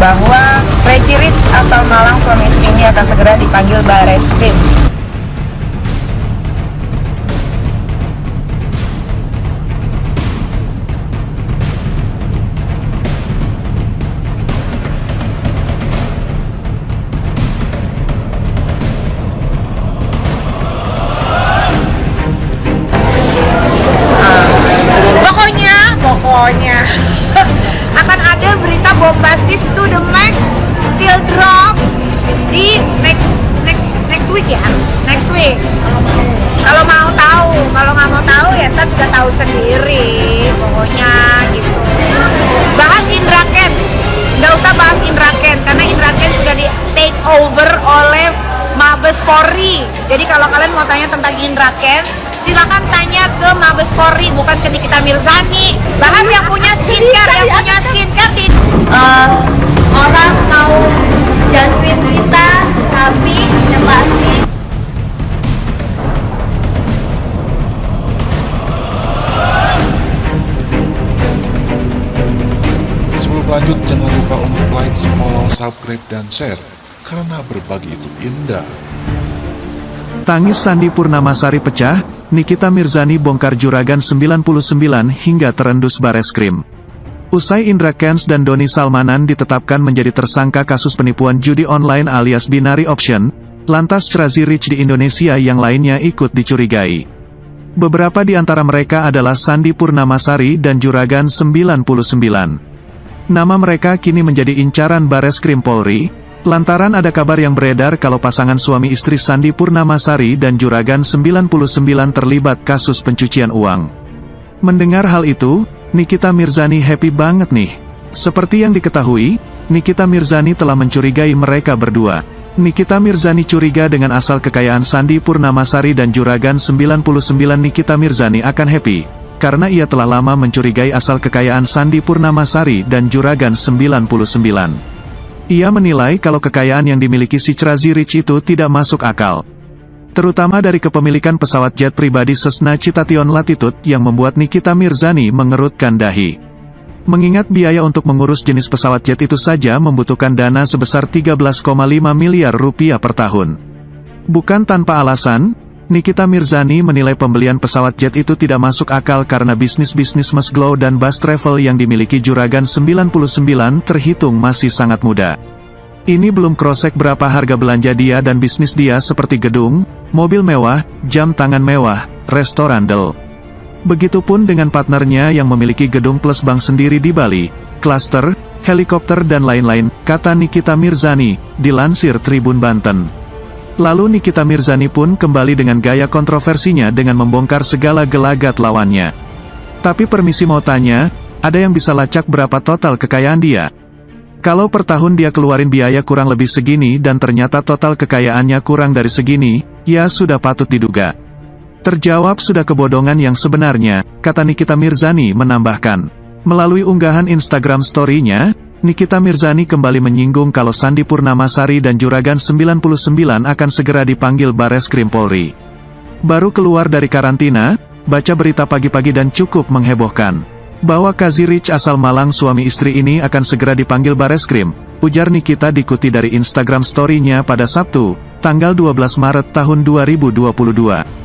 bahwa Crazy Rich asal Malang suami istri ini akan segera dipanggil Bareskrim. Pokoknya akan ada berita bombastis to the max till drop di next week ya, next week. Kalau mau tahu, kalau nggak mau tahu ya ntar juga tahu sendiri. Pokoknya gitu. Bahas Indra Kents, nggak usah bahas Indra Kents karena Indra Kents sudah di take over oleh Mabes Polri. Jadi kalau kalian mau tanya tentang Indra Kents, silakan tanya ke Mabes Polri, bukan ke Nikita Mirzani. Bahas yang punya skincare, di orang mau jatuhin kita, tapi yang pasti Sebelum lanjut, jangan lupa untuk like, follow, subscribe, dan share, karena berbagi itu indah. Tangis Sandi Purnamasari pecah, Nikita Mirzani bongkar juragan 99 hingga terendus Bareskrim. Usai Indra Kents dan Doni Salmanan ditetapkan menjadi tersangka kasus penipuan judi online alias binary option, lantas Crazy Rich di Indonesia yang lainnya ikut dicurigai. Beberapa di antara mereka adalah Sandi Purnamasari dan juragan 99. Nama mereka kini menjadi incaran Bareskrim Polri, lantaran ada kabar yang beredar kalau pasangan suami istri Sandi Purnamasari dan juragan 99 terlibat kasus pencucian uang. Mendengar hal itu, Nikita Mirzani happy banget nih. Seperti yang diketahui, Nikita Mirzani telah mencurigai mereka berdua. Nikita Mirzani curiga dengan asal kekayaan Sandi Purnamasari dan juragan 99. Nikita Mirzani akan happy, karena ia telah lama mencurigai asal kekayaan Sandi Purnamasari dan juragan 99. Ia menilai kalau kekayaan yang dimiliki si Crazy Rich itu tidak masuk akal. Terutama dari kepemilikan pesawat jet pribadi Cessna Citation Latitude yang membuat Nikita Mirzani mengerutkan dahi. Mengingat biaya untuk mengurus jenis pesawat jet itu saja membutuhkan dana sebesar 13,5 miliar rupiah per tahun. Bukan tanpa alasan, Nikita Mirzani menilai pembelian pesawat jet itu tidak masuk akal karena bisnis-bisnis Mas Glow dan Bus Travel yang dimiliki juragan 99 terhitung masih sangat muda. Ini belum krosek berapa harga belanja dia dan bisnis dia seperti gedung, mobil mewah, jam tangan mewah, restoran del. Begitupun dengan partnernya yang memiliki gedung plus bank sendiri di Bali, klaster, helikopter dan lain-lain, kata Nikita Mirzani, dilansir Tribun Banten. Lalu Nikita Mirzani pun kembali dengan gaya kontroversinya dengan membongkar segala gelagat lawannya. Tapi permisi mau tanya, ada yang bisa lacak berapa total kekayaan dia? Kalau per tahun dia keluarin biaya kurang lebih segini dan ternyata total kekayaannya kurang dari segini, ya sudah patut diduga. Terjawab sudah kebodohan yang sebenarnya, kata Nikita Mirzani menambahkan. Melalui unggahan Instagram story-nya, Nikita Mirzani kembali menyinggung kalau Sandi Purnamasari dan juragan 99 akan segera dipanggil Bareskrim Polri. Baru keluar dari karantina, baca berita pagi-pagi dan cukup menghebohkan. Bahwa Crazy Rich asal Malang suami istri ini akan segera dipanggil Bareskrim, ujar Nikita dikuti dari Instagram story-nya pada Sabtu, tanggal 12 Maret tahun 2022.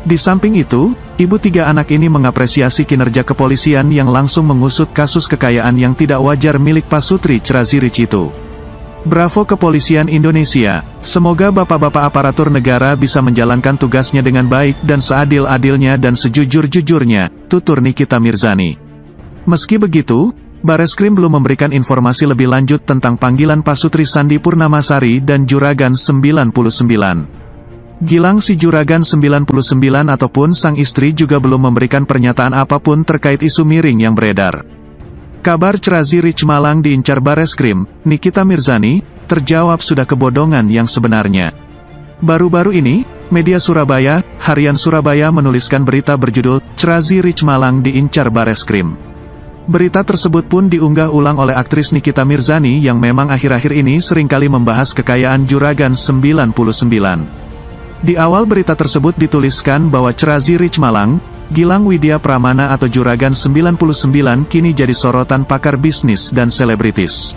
Di samping itu, ibu tiga anak ini mengapresiasi kinerja kepolisian yang langsung mengusut kasus kekayaan yang tidak wajar milik pasutri Crazy Rich itu. Bravo kepolisian Indonesia, semoga bapak-bapak aparatur negara bisa menjalankan tugasnya dengan baik dan seadil-adilnya dan sejujur-jujurnya, tutur Nikita Mirzani. Meski begitu, Bareskrim belum memberikan informasi lebih lanjut tentang panggilan pasutri Sandi Purnamasari dan juragan 99. Gilang si juragan 99 ataupun sang istri juga belum memberikan pernyataan apapun terkait isu miring yang beredar. Kabar Crazy Rich Malang diincar Bareskrim, Nikita Mirzani, terjawab sudah kebodohan yang sebenarnya. Baru-baru ini, media Surabaya, Harian Surabaya menuliskan berita berjudul, Crazy Rich Malang diincar Bareskrim. Berita tersebut pun diunggah ulang oleh aktris Nikita Mirzani yang memang akhir-akhir ini seringkali membahas kekayaan juragan 99. Di awal berita tersebut dituliskan bahwa Crazy Rich Malang, Gilang Widya Pramana atau juragan 99 kini jadi sorotan pakar bisnis dan selebritis.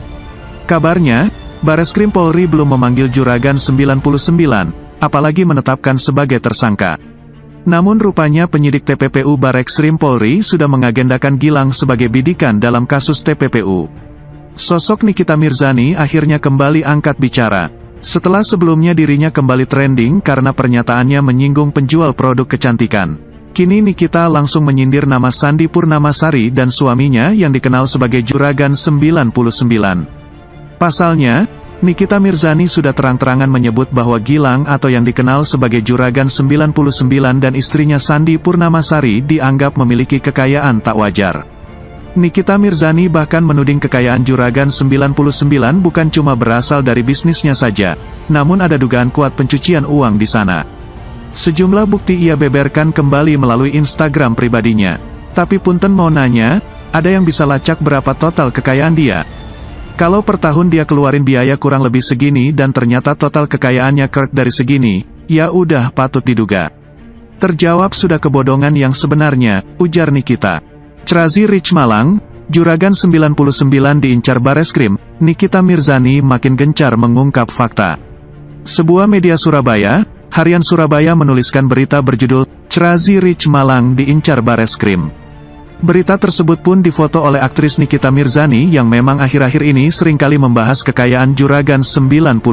Kabarnya, Bareskrim Polri belum memanggil Juragan 99, apalagi menetapkan sebagai tersangka. Namun rupanya penyidik TPPU Bareskrim Polri sudah mengagendakan Gilang sebagai bidikan dalam kasus TPPU. Sosok Nikita Mirzani akhirnya kembali angkat bicara. Setelah sebelumnya dirinya kembali trending karena pernyataannya menyinggung penjual produk kecantikan. Kini Nikita langsung menyindir nama Sandi Purnamasari dan suaminya yang dikenal sebagai Juragan 99. Pasalnya, Nikita Mirzani sudah terang-terangan menyebut bahwa Gilang atau yang dikenal sebagai Juragan 99 dan istrinya Sandi Purnamasari dianggap memiliki kekayaan tak wajar. Nikita Mirzani bahkan menuding kekayaan Juragan 99 bukan cuma berasal dari bisnisnya saja, namun ada dugaan kuat pencucian uang di sana. Sejumlah bukti ia beberkan kembali melalui Instagram pribadinya. Tapi punten mau nanya, ada yang bisa lacak berapa total kekayaan dia? Kalau per tahun dia keluarin biaya kurang lebih segini dan ternyata total kekayaannya kerk dari segini, ya udah patut diduga. Terjawab sudah kebodohan yang sebenarnya, ujar Nikita. Crazy Rich Malang, Juragan 99 diincar Bareskrim, Nikita Mirzani makin gencar mengungkap fakta. Sebuah media Surabaya, Harian Surabaya menuliskan berita berjudul, Crazy Rich Malang diincar Bareskrim. Berita tersebut pun difoto oleh aktris Nikita Mirzani yang memang akhir-akhir ini seringkali membahas kekayaan Juragan 99.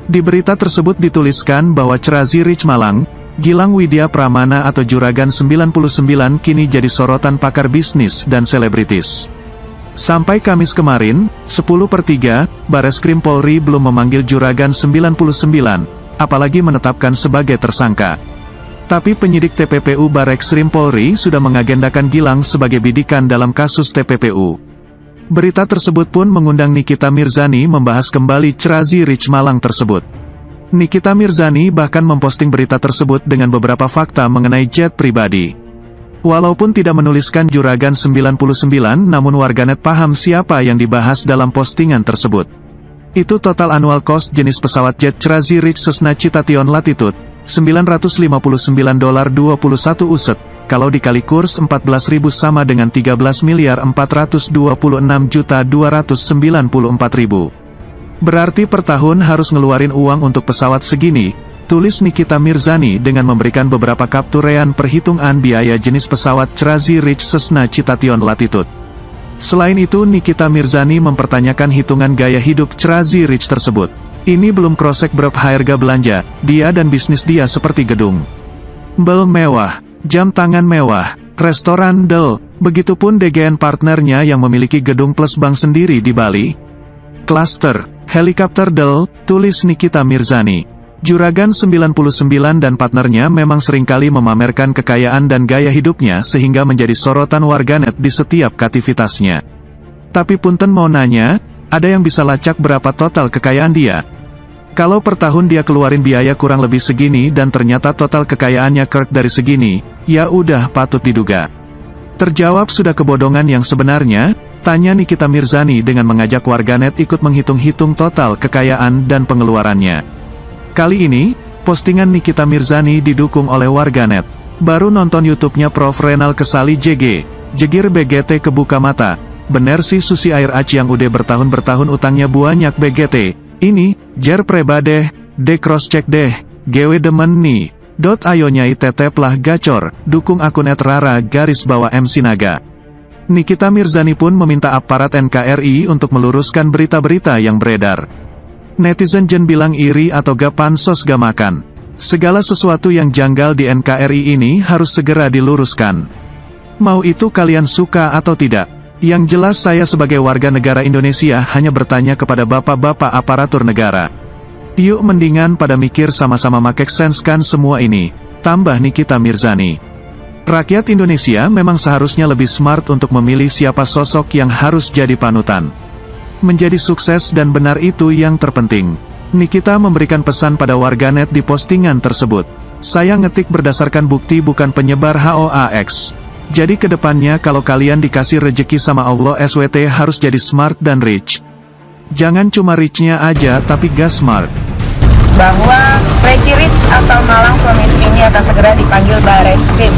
Di berita tersebut dituliskan bahwa Crazy Rich Malang, Gilang Widya Pramana atau Juragan 99 kini jadi sorotan pakar bisnis dan selebritis. Sampai Kamis kemarin, 10/3, Bareskrim Polri belum memanggil Juragan 99, apalagi menetapkan sebagai tersangka. Tapi penyidik TPPU Bareskrim Polri sudah mengagendakan Gilang sebagai bidikan dalam kasus TPPU. Berita tersebut pun mengundang Nikita Mirzani membahas kembali Crazy Rich Malang tersebut. Nikita Mirzani bahkan memposting berita tersebut dengan beberapa fakta mengenai jet pribadi. Walaupun tidak menuliskan Juragan 99, namun warganet paham siapa yang dibahas dalam postingan tersebut. Itu total annual cost jenis pesawat jet Crazy Rich Cessna Citation Latitude, $959.21 uset, kalau dikali kurs 14.000 sama dengan 13.426.294.000. Berarti per tahun harus ngeluarin uang untuk pesawat segini, tulis Nikita Mirzani dengan memberikan beberapa kapturean perhitungan biaya jenis pesawat Crazy Rich Cessna Citation Latitude. Selain itu Nikita Mirzani mempertanyakan hitungan gaya hidup Crazy Rich tersebut. Ini belum krosek berapa harga belanja, dia dan bisnis dia seperti gedung bel mewah, jam tangan mewah, restoran del, begitupun DGN partnernya yang memiliki gedung plus bank sendiri di Bali. Cluster, helikopter del, tulis Nikita Mirzani. Juragan 99 dan partnernya memang seringkali memamerkan kekayaan dan gaya hidupnya sehingga menjadi sorotan warganet di setiap aktivitasnya. Tapi punten mau nanya, ada yang bisa lacak berapa total kekayaan dia? Kalau per tahun dia keluarin biaya kurang lebih segini dan ternyata total kekayaannya kerk dari segini, ya udah patut diduga. Terjawab sudah kebodohan yang sebenarnya, tanya Nikita Mirzani dengan mengajak warganet ikut menghitung-hitung total kekayaan dan pengeluarannya. Kali ini, postingan Nikita Mirzani didukung oleh warganet. Baru nonton YouTube-nya Prof Renal Kesali JG, Jegir BGT kebuka mata. Bener sih Susi Air Aci yang udah bertahun-bertahun utangnya banyak BGT. Ini, jer prebadeh, de cross check deh, gewe demen nih. Ayo nyai tetep lah gacor, dukung akun @rara_MC Naga. Nikita Mirzani pun meminta aparat NKRI untuk meluruskan berita-berita yang beredar. Netizen jen bilang iri atau gak pansos gak makan. Segala sesuatu yang janggal di NKRI ini harus segera diluruskan. Mau itu kalian suka atau tidak. Yang jelas saya sebagai warga negara Indonesia hanya bertanya kepada bapak-bapak aparatur negara. Yuk mendingan pada mikir sama-sama make sense kan semua ini, tambah Nikita Mirzani. Rakyat Indonesia memang seharusnya lebih smart untuk memilih siapa sosok yang harus jadi panutan. Menjadi sukses dan benar itu yang terpenting. Nikita memberikan pesan pada warganet di postingan tersebut. Saya ngetik berdasarkan bukti bukan penyebar HOAX. Jadi kedepannya kalau kalian dikasih rejeki sama Allah SWT harus jadi smart dan rich. Jangan cuma rich-nya aja tapi gas smart. Bahwa Crazy Rich asal Malang suami istri ini akan segera dipanggil Bareskrim.